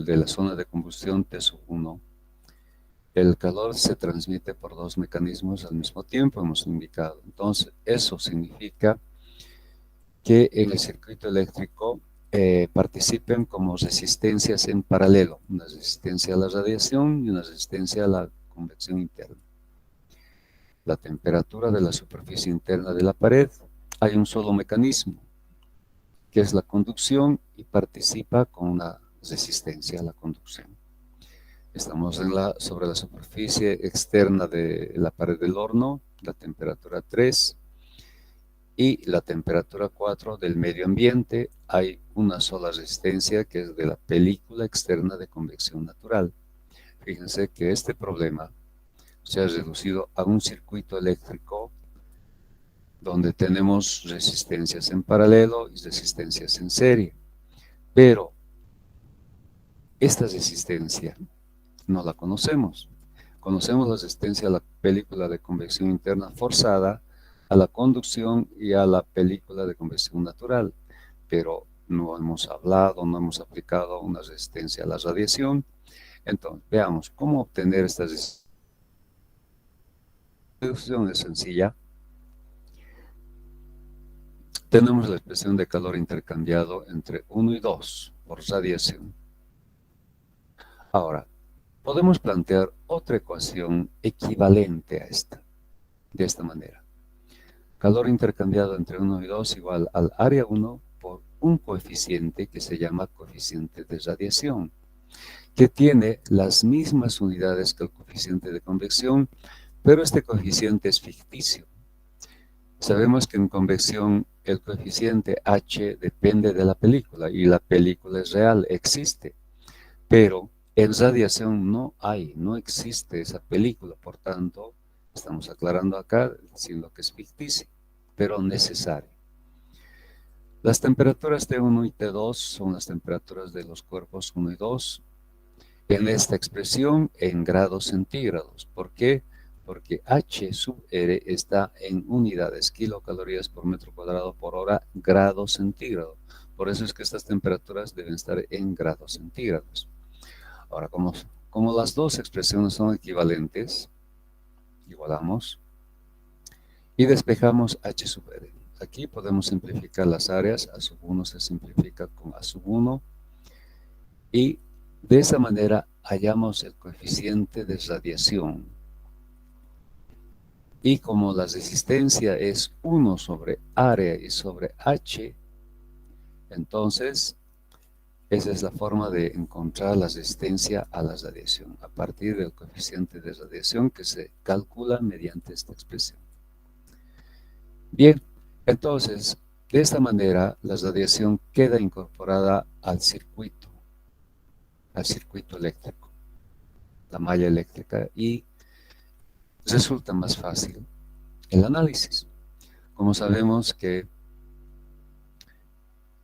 la zona de combustión T1, el calor se transmite por dos mecanismos al mismo tiempo, hemos indicado. Entonces, eso significa que en el circuito eléctrico participen como resistencias en paralelo, una resistencia a la radiación y una resistencia a la convección interna. La temperatura de la superficie interna de la pared, hay un solo mecanismo, que es la conducción, y participa con una resistencia a la conducción. Estamos sobre la superficie externa de la pared del horno, la temperatura 3 y la temperatura 4 del medio ambiente. Hay una sola resistencia que es de la película externa de convección natural. Fíjense que este problema se ha reducido a un circuito eléctrico donde tenemos resistencias en paralelo y resistencias en serie. Pero esta resistencia no la conocemos. Conocemos la resistencia a la película de convección interna forzada, a la conducción y a la película de convección natural, pero no hemos hablado, no hemos aplicado una resistencia a la radiación. Entonces, veamos cómo obtener esta resistencia. La solución es sencilla. Tenemos la expresión de calor intercambiado entre 1 y 2 por radiación. Ahora, podemos plantear otra ecuación equivalente a esta, de esta manera. Calor intercambiado entre 1 y 2 igual al área 1 por un coeficiente que se llama coeficiente de radiación, que tiene las mismas unidades que el coeficiente de convección, pero este coeficiente es ficticio. Sabemos que en convección el coeficiente H depende de la película y la película es real, existe, pero en radiación no existe esa película, por tanto, estamos aclarando acá diciendo que es ficticio, pero necesario. Las temperaturas T1 y T2 son las temperaturas de los cuerpos 1 y 2 en esta expresión en grados centígrados. ¿Por qué? Porque H sub R está en unidades, kilocalorías por metro cuadrado por hora, grados centígrados. Por eso es que estas temperaturas deben estar en grados centígrados. Ahora, como las dos expresiones son equivalentes, igualamos y despejamos H sub R. Aquí podemos simplificar las áreas, A sub 1 se simplifica con A sub 1 y de esa manera hallamos el coeficiente de radiación. Y como la resistencia es 1 sobre área y sobre H, entonces esa es la forma de encontrar la resistencia a la radiación, a partir del coeficiente de radiación que se calcula mediante esta expresión. Bien, entonces, de esta manera la radiación queda incorporada al circuito eléctrico, la malla eléctrica, y resulta más fácil el análisis. Como sabemos que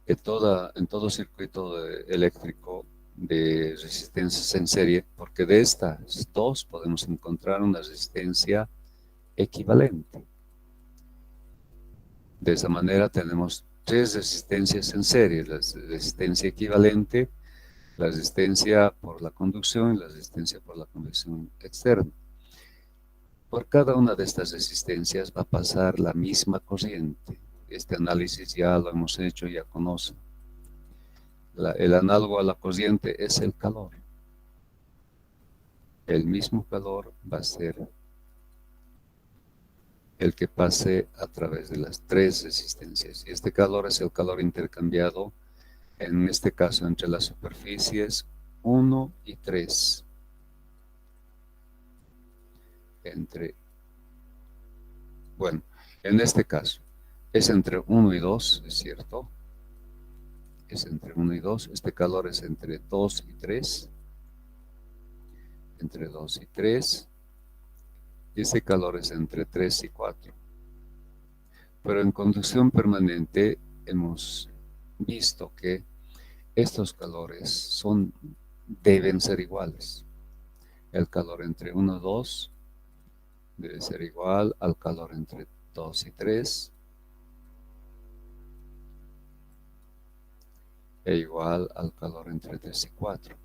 en todo circuito eléctrico de resistencias en serie, porque de estas dos podemos encontrar una resistencia equivalente. De esa manera tenemos tres resistencias en serie: la resistencia equivalente, la resistencia por la conducción y la resistencia por la convección externa. Por cada una de estas resistencias va a pasar la misma corriente. Este análisis ya lo hemos hecho, ya conocen. El análogo a la corriente es el calor. El mismo calor va a ser el que pase a través de las tres resistencias. Y este calor es el calor intercambiado, en este caso entre las superficies 1 y 3. Bueno, en este caso es entre 1 y 2, ¿es cierto? Es entre 1 y 2. Este calor es entre 2 y 3. Entre 2 y 3. Y este calor es entre 3 y 4. Pero en conducción permanente hemos visto que estos calores deben ser iguales. El calor entre 1 y 2 debe ser igual al calor entre 2 y 3 e igual al calor entre 3 y 4.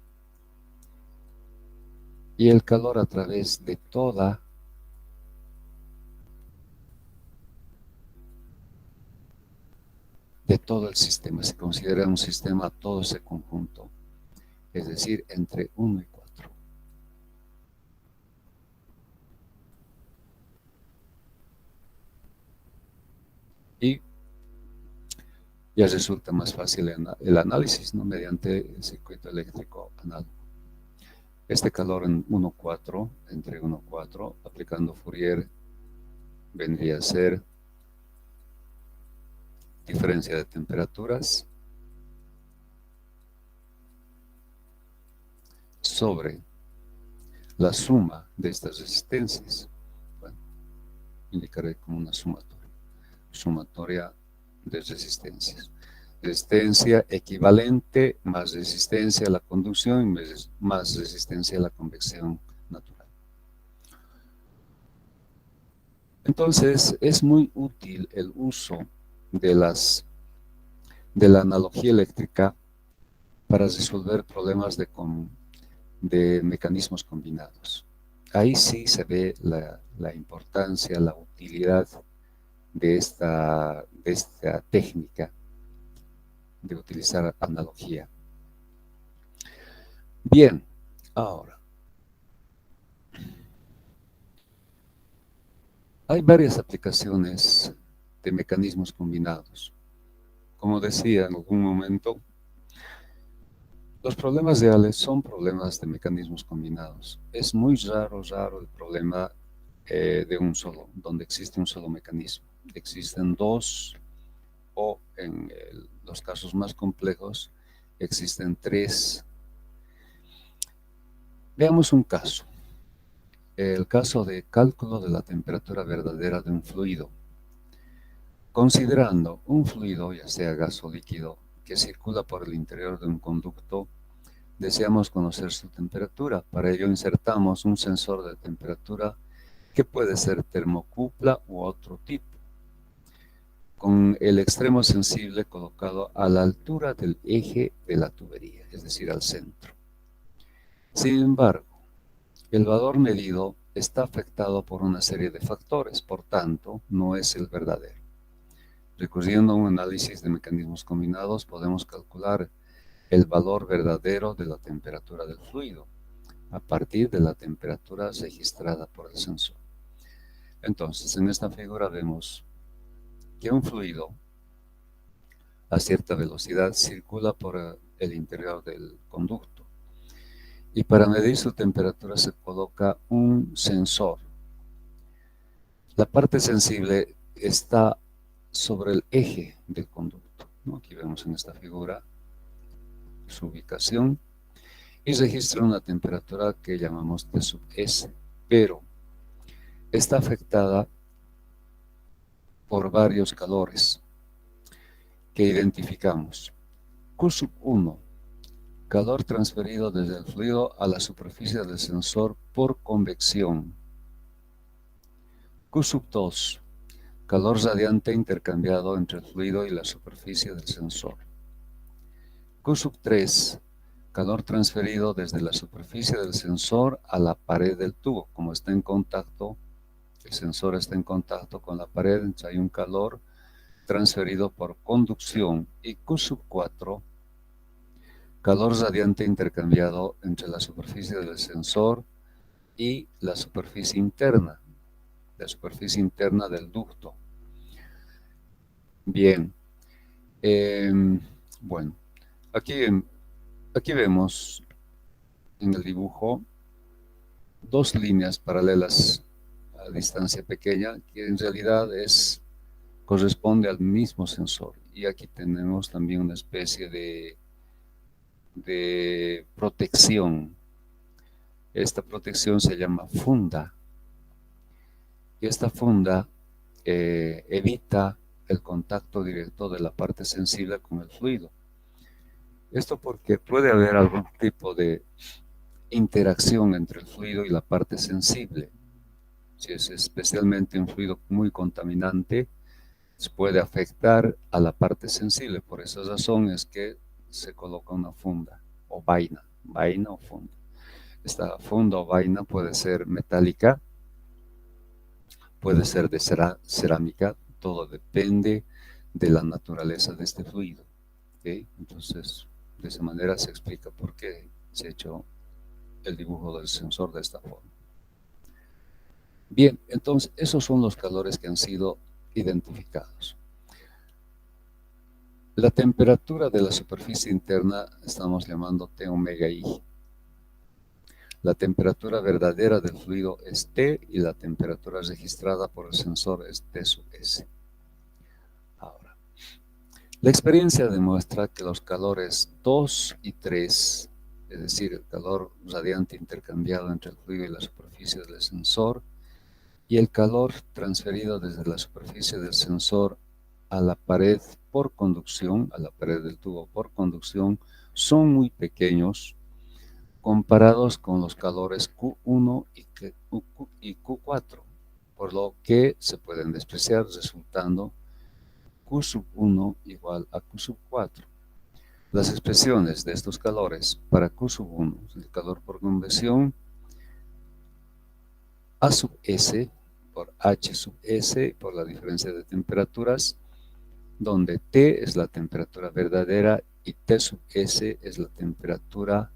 Y el calor a través de todo el sistema, se considera un sistema todo ese conjunto, es decir, entre 1 y 4. Y ya resulta más fácil el análisis, ¿no? Mediante el circuito eléctrico análogo. Este calor en 1,4, entre 1,4, aplicando Fourier, vendría a ser diferencia de temperaturas sobre la suma de estas resistencias. Bueno, indicaré como una sumatoria de resistencias. Resistencia equivalente más resistencia a la conducción más resistencia a la convección natural. Entonces, es muy útil el uso de la analogía eléctrica para resolver problemas de mecanismos combinados. Ahí sí se ve la importancia, la utilidad de esta técnica de utilizar analogía. Bien, ahora, hay varias aplicaciones de mecanismos combinados. Como decía en algún momento, los problemas reales son problemas de mecanismos combinados. Es muy raro el problema donde existe un solo mecanismo. Existen dos, o en los casos más complejos, existen tres. Veamos un caso. El caso de cálculo de la temperatura verdadera de un fluido. Considerando un fluido, ya sea gas o líquido, que circula por el interior de un conducto, deseamos conocer su temperatura. Para ello insertamos un sensor de temperatura que puede ser termocupla u otro tipo, con el extremo sensible colocado a la altura del eje de la tubería, es decir, al centro. Sin embargo, el valor medido está afectado por una serie de factores, por tanto, no es el verdadero. Recurriendo a un análisis de mecanismos combinados, podemos calcular el valor verdadero de la temperatura del fluido a partir de la temperatura registrada por el sensor. Entonces, en esta figura vemos que un fluido a cierta velocidad circula por el interior del conducto y para medir su temperatura se coloca un sensor. La parte sensible está sobre el eje del conducto, ¿no? Aquí vemos en esta figura su ubicación y registra una temperatura que llamamos T sub S, pero está afectada por varios calores que identificamos. Q sub 1, calor transferido desde el fluido a la superficie del sensor por convección. Q sub 2, calor radiante intercambiado entre el fluido y la superficie del sensor. Q sub 3, calor transferido desde la superficie del sensor a la pared del tubo. Como está en contacto, el sensor está en contacto con la pared, entonces hay un calor transferido por conducción. Y Q sub 4, calor radiante intercambiado entre la superficie del sensor y la superficie interna del ducto. Bien, bueno, aquí vemos en el dibujo dos líneas paralelas a distancia pequeña que en realidad corresponde al mismo sensor. Y aquí tenemos también una especie de protección. Esta protección se llama funda. Y esta funda evita el contacto directo de la parte sensible con el fluido. Esto porque puede haber algún tipo de interacción entre el fluido y la parte sensible. Si es especialmente un fluido muy contaminante, puede afectar a la parte sensible. Por esa razón es que se coloca una funda o vaina o funda. Esta funda o vaina puede ser metálica, puede ser de cerámica, todo depende de la naturaleza de este fluido. ¿Okay? Entonces, de esa manera se explica por qué se ha hecho el dibujo del sensor de esta forma. Bien, entonces esos son los calores que han sido identificados. La temperatura de la superficie interna estamos llamando T omega I. La temperatura verdadera del fluido es T y la temperatura registrada por el sensor es T sub S. Ahora, la experiencia demuestra que los calores 2 y 3, es decir, el calor radiante intercambiado entre el fluido y la superficie del sensor, y el calor transferido desde la superficie del sensor a la pared por conducción, a la pared del tubo por conducción, son muy pequeños comparados con los calores Q1 y Q4, por lo que se pueden despreciar resultando Q sub 1 igual a Q sub 4. Las expresiones de estos calores para Q sub 1, el calor por convección, A sub S por H sub S por la diferencia de temperaturas, donde T es la temperatura verdadera y T sub S es la temperatura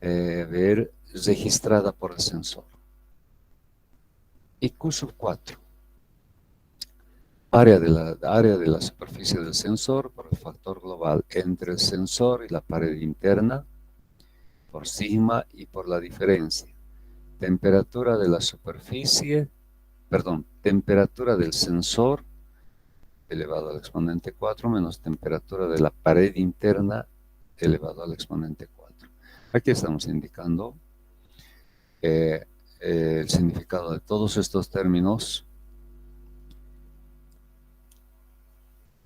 registrada por el sensor. Y Q sub 4, área de la superficie del sensor por el factor global entre el sensor y la pared interna, por sigma y por la diferencia. Temperatura de la superficie, temperatura del sensor elevado al exponente 4 menos temperatura de la pared interna elevado al exponente 4. Aquí estamos indicando el significado de todos estos términos.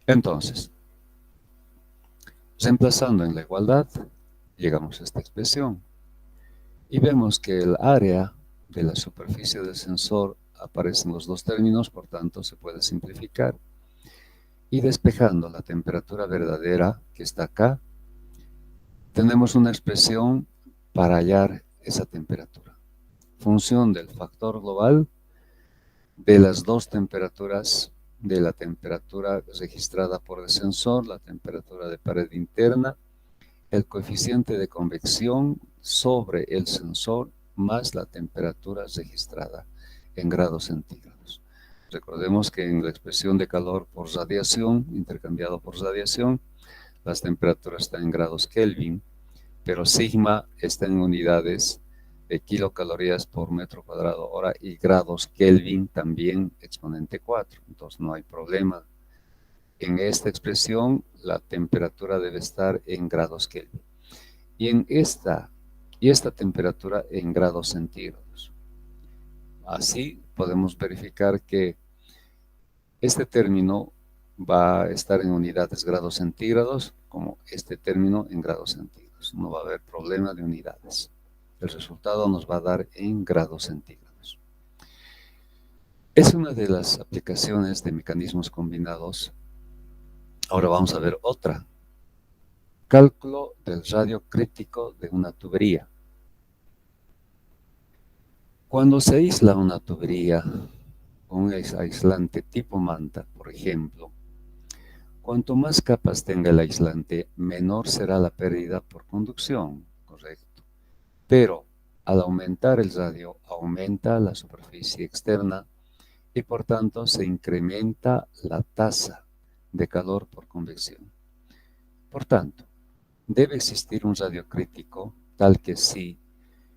Entonces, reemplazando en la igualdad, llegamos a esta expresión y vemos que el área de la superficie del sensor aparecen los dos términos, por tanto se puede simplificar. Y despejando la temperatura verdadera que está acá, tenemos una expresión para hallar esa temperatura. Función del factor global de las dos temperaturas, de la temperatura registrada por el sensor, la temperatura de pared interna, el coeficiente de convección sobre el sensor más la temperatura registrada en grados centígrados. Recordemos que en la expresión de calor por radiación, intercambiado por radiación, las temperaturas están en grados Kelvin, pero sigma está en unidades de kilocalorías por metro cuadrado hora y grados Kelvin también exponente 4. Entonces no hay problema. En esta expresión la temperatura debe estar en grados Kelvin. Y esta temperatura en grados centígrados. Así podemos verificar que este término va a estar en unidades grados centígrados, como este término en grados centígrados. No va a haber problema de unidades. El resultado nos va a dar en grados centígrados. Es una de las aplicaciones de mecanismos combinados. Ahora vamos a ver otra. Cálculo del radio crítico de una tubería. Cuando se aísla una tubería con un aislante tipo manta, por ejemplo, cuanto más capas tenga el aislante, menor será la pérdida por conducción, correcto. Pero al aumentar el radio, aumenta la superficie externa y por tanto se incrementa la tasa de calor por convección. Por tanto, debe existir un radio crítico tal que si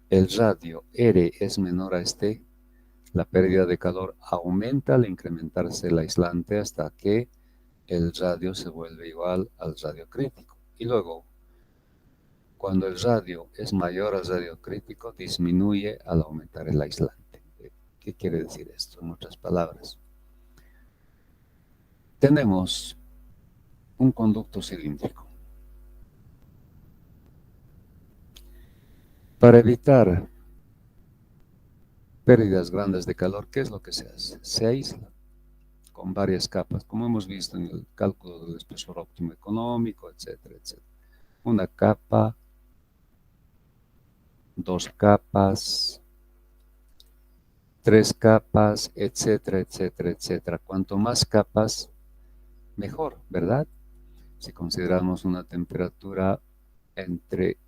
el radio R es menor a este, la pérdida de calor aumenta al incrementarse el aislante hasta que el radio se vuelve igual al radio crítico. Y luego, cuando el radio es mayor al radio crítico, disminuye al aumentar el aislante. ¿Qué quiere decir esto? En otras palabras, tenemos un conducto cilíndrico. Para evitar pérdidas grandes de calor, ¿qué es lo que se hace? Se aísla con varias capas, como hemos visto en el cálculo del espesor óptimo económico, etcétera, etcétera. Una capa, dos capas, tres capas, etcétera, etcétera, etcétera. Cuanto más capas, mejor, ¿verdad? Si consideramos una temperatura entre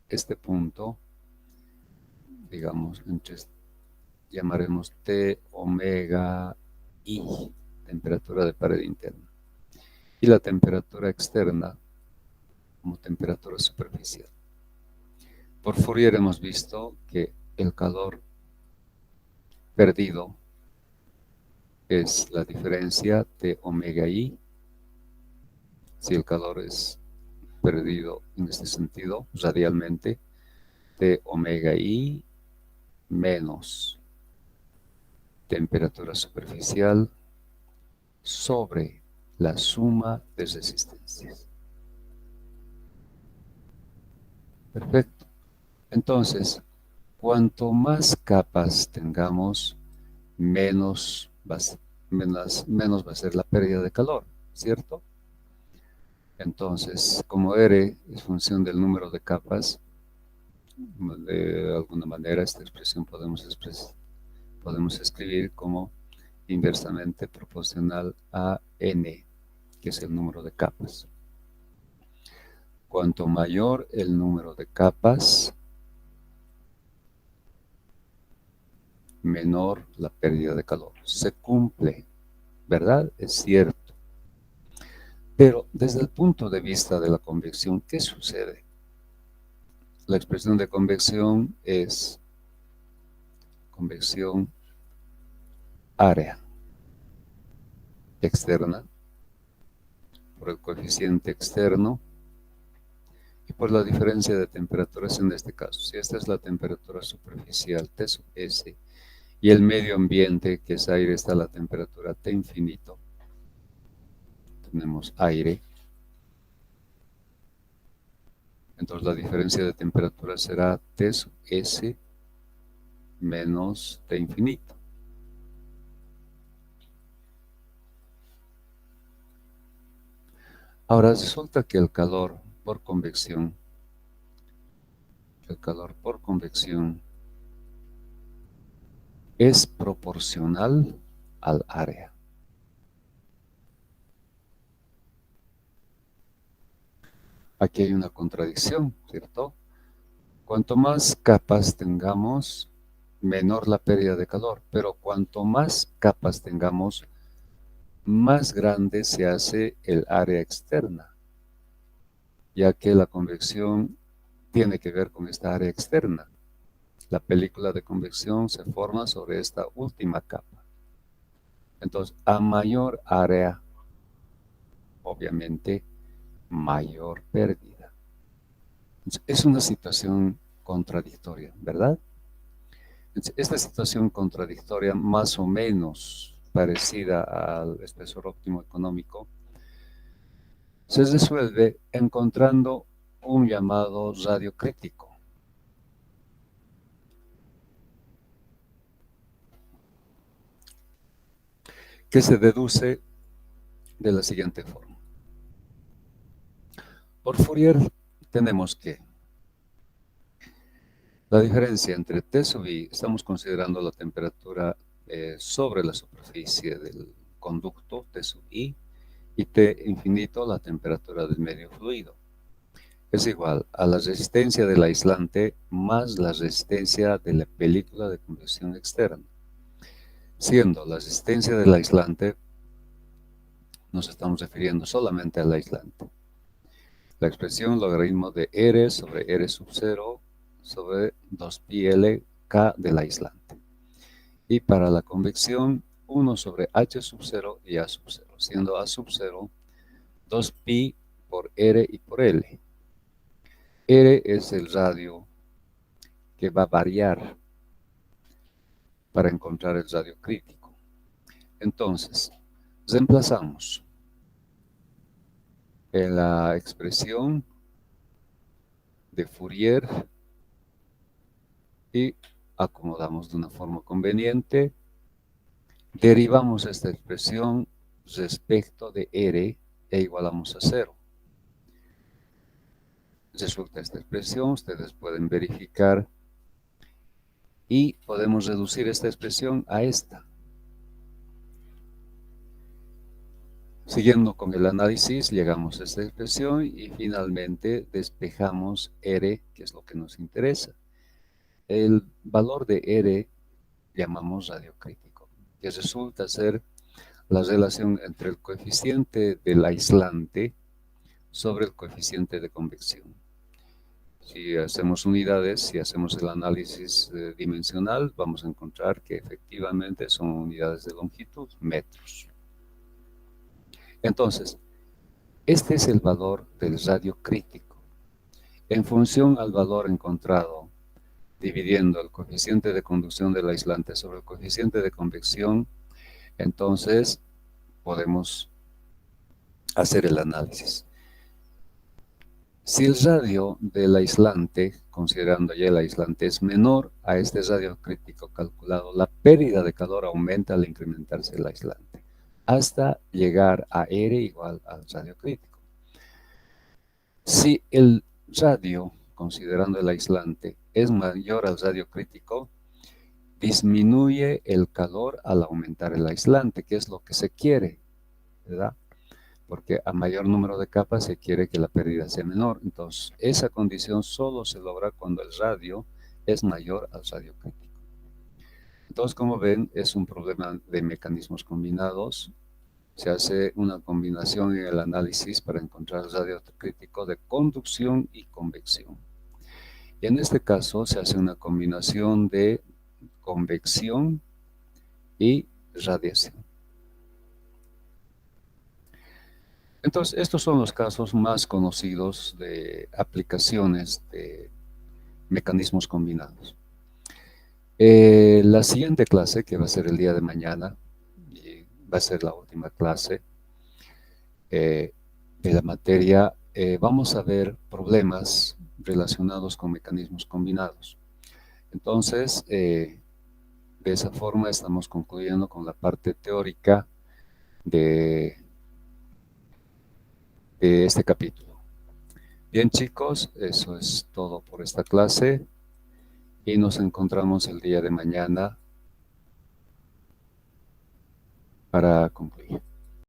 este punto, digamos, llamaremos T omega I, temperatura de pared interna, y la temperatura externa como temperatura superficial. Por Fourier hemos visto que el calor perdido es la diferencia de omega i, si el calor es perdido en este sentido, radialmente, de omega i menos temperatura superficial sobre la suma de resistencias. Perfecto. Entonces, cuanto más capas tengamos, menos va a ser la pérdida de calor, ¿cierto? Entonces, como R es función del número de capas, de alguna manera esta expresión podemos escribir como inversamente proporcional a N, que es el número de capas. Cuanto mayor el número de capas, menor la pérdida de calor. Se cumple, ¿verdad? Es cierto. Pero desde el punto de vista de la convección, ¿qué sucede? La expresión de convección es convección área externa por el coeficiente externo y por la diferencia de temperaturas en este caso. Si esta es la temperatura superficial T sub S y el medio ambiente, que es aire, está a la temperatura T infinito, tenemos aire, entonces la diferencia de temperatura será T sub S menos T infinito. Ahora resulta que el calor por convección es proporcional al área. Aquí hay una contradicción, ¿cierto? Cuanto más capas tengamos, menor la pérdida de calor, pero cuanto más capas tengamos, más grande se hace el área externa, ya que la convección tiene que ver con esta área externa. La película de convección se forma sobre esta última capa. Entonces, a mayor área, obviamente, mayor pérdida. Es una situación contradictoria, ¿verdad? Esta situación contradictoria, más o menos parecida al espesor óptimo económico, se resuelve encontrando un llamado radio crítico, que se deduce de la siguiente forma. Por Fourier tenemos que la diferencia entre T sub i, estamos considerando la temperatura sobre la superficie del conducto, T sub i, y T infinito, la temperatura del medio fluido. Es igual a la resistencia del aislante más la resistencia de la película de convección externa. Siendo la resistencia del aislante, nos estamos refiriendo solamente al aislante. La expresión logaritmo de R sobre R sub 0 sobre 2πL K del aislante. Y para la convección, 1 sobre H sub 0 y A sub 0, siendo A sub 0 2pi por R y por L. R es el radio que va a variar para encontrar el radio crítico. Entonces, reemplazamos en la expresión de Fourier y acomodamos de una forma conveniente. Derivamos esta expresión respecto de R e igualamos a 0. Resulta esta expresión, ustedes pueden verificar y podemos reducir esta expresión a esta. Siguiendo con el análisis, llegamos a esta expresión y finalmente despejamos R, que es lo que nos interesa. El valor de R llamamos radio crítico, que resulta ser la relación entre el coeficiente del aislante sobre el coeficiente de convección. Si hacemos unidades, si hacemos el análisis dimensional, vamos a encontrar que efectivamente son unidades de longitud, metros. Entonces, este es el valor del radio crítico. En función al valor encontrado, dividiendo el coeficiente de conducción del aislante sobre el coeficiente de convección, entonces podemos hacer el análisis. Si el radio del aislante, considerando ya el aislante, es menor a este radio crítico calculado, la pérdida de calor aumenta al incrementarse el aislante, hasta llegar a R igual al radio crítico. Si el radio, considerando el aislante, es mayor al radio crítico, disminuye el calor al aumentar el aislante, que es lo que se quiere, ¿verdad? Porque a mayor número de capas se quiere que la pérdida sea menor. Entonces, esa condición solo se logra cuando el radio es mayor al radio crítico. Entonces, como ven, es un problema de mecanismos combinados. Se hace una combinación en el análisis para encontrar el radio crítico de conducción y convección. Y en este caso se hace una combinación de convección y radiación. Entonces, estos son los casos más conocidos de aplicaciones de mecanismos combinados. La siguiente clase, que va a ser el día de mañana, y va a ser la última clase de la materia, vamos a ver problemas relacionados con mecanismos combinados. Entonces, de esa forma estamos concluyendo con la parte teórica de este capítulo. Bien, chicos, eso es todo por esta clase y nos encontramos el día de mañana para concluir.